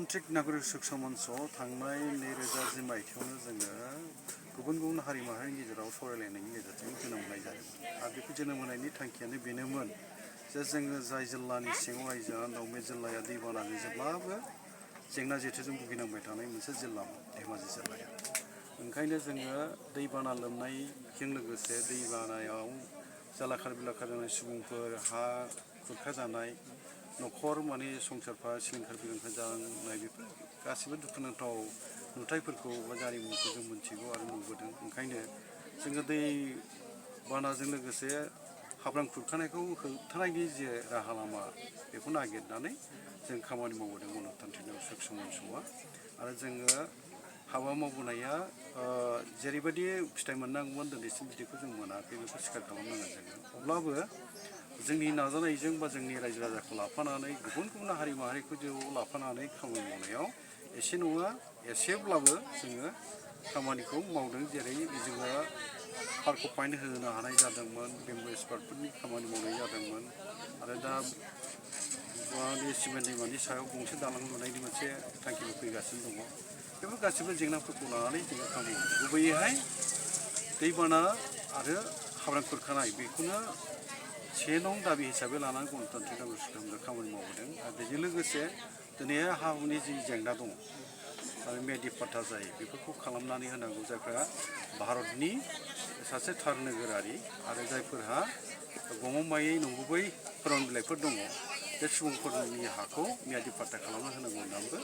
गणतान्त्रिक नागरिक सुरक्षा मन्चआव थांनाय 2010 मायथाइयावनो जोङो गुबुन गुबुन हारि माहारिनि गेजेराव सावरायलायनायनि गेजेरजों जोनोम होनाय जादोंमोन आरो बेखौ जोनोम होनायनि थांखियानो बेनोमोन जे जोङो जाय जिल्लानि सिङाव रायजो जानानै दं बे जिल्लाया दैबानाजों जेब्लाबो जेंना जेथोजों भुगिनांबाय थानाय मोनसे जिल्लामोन धेमाजि जिल्लाया। ओंखायनो जोङो दैबाना लोमनायजों लोगोसे दैबानायाव जालाखार बिलाखार जानाय सुबुंफोर हा खुरखाजानाय न'खर माने संसारफ्रा सिलिंखार बिलिंखार जानाय बेफोर गासिबो दुखुनांथाव नुथायफोरखौ बा जारिमिनखौ जों मोनथिगौ आरो नुबोदों। ओंखायनो जोङो दै बानाजों लोगोसे हाब्रां खुरखानायखौ होबथानायनि जे राहा लामा बेखौ नागिरनानै जों खामानि मावबोदों गणतान्त्रिक नागरिक सुरक्षा मन्चआ। आरो जोङो हाबा मावबोनाया जेरैबायदि फिथाइ मोननांगौमोन दिनैसिम बिदिखौ जों मोनाखै बेखौ स्वीकार खालामनांगोन जोङो। अब्लाबो जोंनि नाजानायजों बा जोंनि रायजो राजाखौ लाफानानै गुबुन गुबुन हारि माहारिखौ जिउआव लाफानानै खामानि मावनायाव एसे नङा एसेब्लाबो जोङो खामानिखौ मावदों। जेरै जोङो पार्कखौ पइन्ट होनो हानाय जादोंमोन, बेम्बु एक्सपार्टफोरनि खामानि मावनाय जादोंमोन आरो दा सिमेन्ट दैमानि सायाव गंसे दालां लुनायनि मोनसे थांखिबो फैगासिनो दङ। बेफोर गासिबो जेंनाफोरखौ लानानै जोङो खामानि मावदों। गुबैयैहाय दैबाना आरो हाब्रां खुरखानाय बेखौनो से नं दाबि हिसाबै लानानै गणतान्त्रिक नागरिक सुरक्षा मन्चआ खामानि मावबोदों। आरो बेजों लोगोसे दिनैहाय हा हुनि जि जेंना दङ आरो मेदि पाट्टा जायो बेफोरखौ खालामनानै होनांगौ जायफ्रा भारतनि सासे थार नोगोरारि आरो जायफोरहा गमामायै नंगुबै फोरमान बिलाइफोर दङ बे सुबुंफोरनि हाखौ मियादि पाट्टा खालामना होनांगौ होननानैबो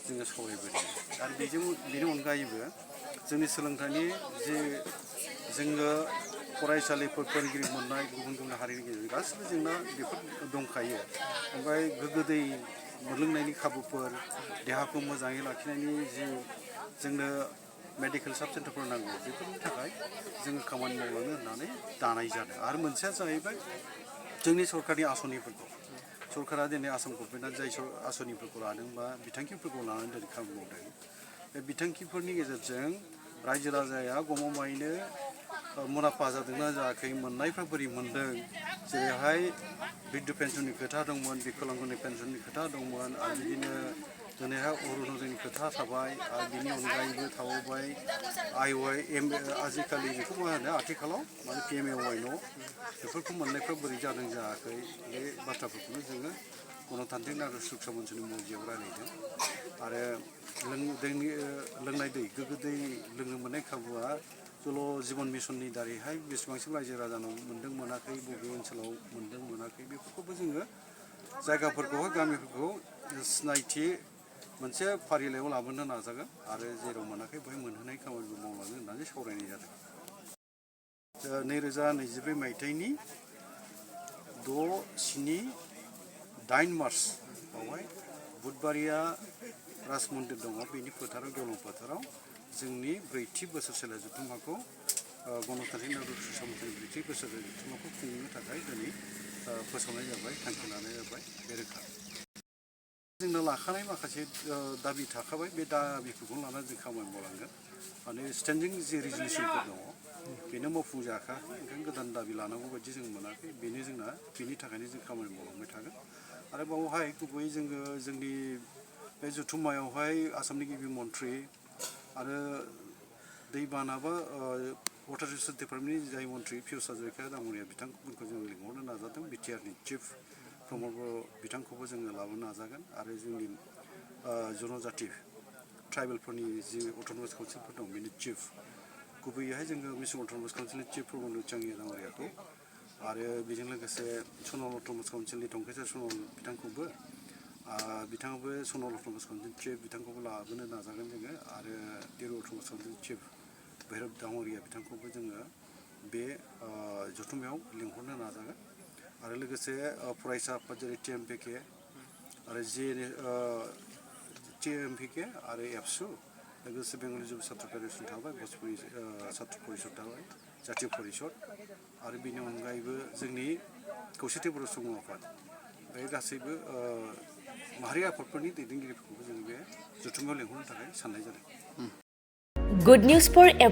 जोङो सावरायबोदों। आरो बेनि अनगायैबो जोंनि सोलोंथाइनि जे जोङो फरायसालिफोर फोरोंगिरि मोननाय गुबुन गुबुन हारिनि गेजेरजों गासिबो जेंना बेफोर दंखायो। ओमफ्राय गोग्गो दै मोनलोंनायनि खाबुफोर देहाखौ मोजाङै लाखिनायनि जि जोंनो मेडिकेल साब सेन्टारफोर नांगौ बेफोरनि थाखाय जोङो खामानि मावलांनो होननानै दानाय जादों। आरो मोनसेया जाहैबाय जोंनि सरकारनि आसनिफोरखौ सरकारा दिनै आसाम गभर्नमेन्टआ जाय आसनिफोरखौ लादों बा बिथांखिफोरखौ लानानै दिनै खामानि मावदों बे बिथांखिफोरनि गेजेरजों रायजो राजाया गमामायैनो मुलाम्फा जादोंना जायाखै मोननायफ्रा बोरै मोनदों जेरैहाय बिधु पेन्सननि खोथा दंमोन, बिकलांगनि पेन्सननि खोथा दंमोन आरो बिदिनो दिनैहाय अरुनदयनि खोथा थाबाय आरो बिनि अनगायैबो थाबावबाय IY आजिखालि बेखौ मा होनो आथिखालाव माने PMAY न' बेफोरखौ मोननायफ्रा बोरै जादों जायाखै बे बाथ्राफोरखौनो जोङो गणतान्त्रिक नागरिक सुरक्षा मन्चनि मजियाव रायलायदों। आरो लोंनाय दै गोग्गो दै लोंनो मोननाय खाबुआ जल जीवन मिशननि दारैहाय बेसेबांसिम रायजो राजानाव मोन्दों मोनाखै बबे ओनसोलाव मोन्दों मोनाखै बेफोरखौबो जोङो जायगाफोरखौहाय गामिफोरखौ सिनायथि मोनसे फारिलाइयाव लाबोनो नाजागोन आरो जेराव मोनाखै बेवहाय मोनहोनाय खामानिबो मावलांगोन होननानै सावरायनाय जादों। 2024 मायथाइनि 6-7-8 मार्च बावहाय बुधबारिया राज मन्दिर दङ बेनि फोथाराव गेवलां फोथाराव जोंनि ब्रैथि बोसोरसेला जथुम्माखौ गणतान्त्रिक नागरिक सुरक्षा मन्चनि ब्रैथि बोसोरसेला जथुम्माखौ खुंनो थाखाय दिनै फोसावनाय जाबाय, थांखि लानाय जाबाय। बे रोखा जोंनो लाखानाय माखासे दाबि थाखाबाय बे दाबिफोरखौ लानानै जों खामानि मावलांगोन। माने स्टेन्डिं जि रिजलिउसनफोर दङ बेनो मावफुंजायाखै, ओंखायनो गोदान दाबि लानांगौ बायदि जों मोनाखै। बेनो जोंना बेनि थाखायनो जों खामानि मावलांबाय थागोन। आरो बावहाय गुबैयै जोङो जोंनि बे जथुम्मायावहाय आसामनि गिबि मन्थ्रि आरो दैबाना बा वाटार रिसर्स डिपार्टमेन्टनि जाय मन्थ्रि पियुष हाजरिका दाङ'रिया बिथांमोनखौ जों लिंहरनो नाजादों। बिटिआरनि चिफ प्रमद बर' बिथांखौबो जोङो लाबोनो नाजागोन आरो जोंनि जनजाति ट्राइबेलफोरनि जि अट'नमास काउन्सिलफोर दं बेनि चिफ गुबैयैहाय जोङो मिसन अट'नमास काउन्सिलनि चिफ प्रमद चांगिया दाङ'रियाखौ आरो बेजों लोगोसे सनल अट'नमास काउन्सिलनि टंकेश्वर सनल बिथांखौबो बिथाङाबो सनल अट'नमास काउन्सिलनि चिफ बिथांखौबो लाबोनो नाजागोन जोङो आरो दिरु अट'नमास काउन्सिलनि चिफ भैरब दाङ'रिया बिथांखौबो जोङो बे जथुम्मायाव लिंहरनो नाजागोन। आरो लोगोसे फरायसा आफाद जेरै TMPK आरो TMPK आरो एबसु लोगोसे बेंगलि जुब सात्र फेडारेसन थाबाय, भजपुरि सात्र परिषद थाबाय, जातीय परिषद आरो बेनि अनगायैबो जोंनि खौसेथि बर' सुबुं आफाद बे गासैबो माहारि आफादफोरनि दैदेनगिरिफोरखौबो जों बे जथुम्मायाव लिंहरनो थाखाय साननाय जादों। Good news for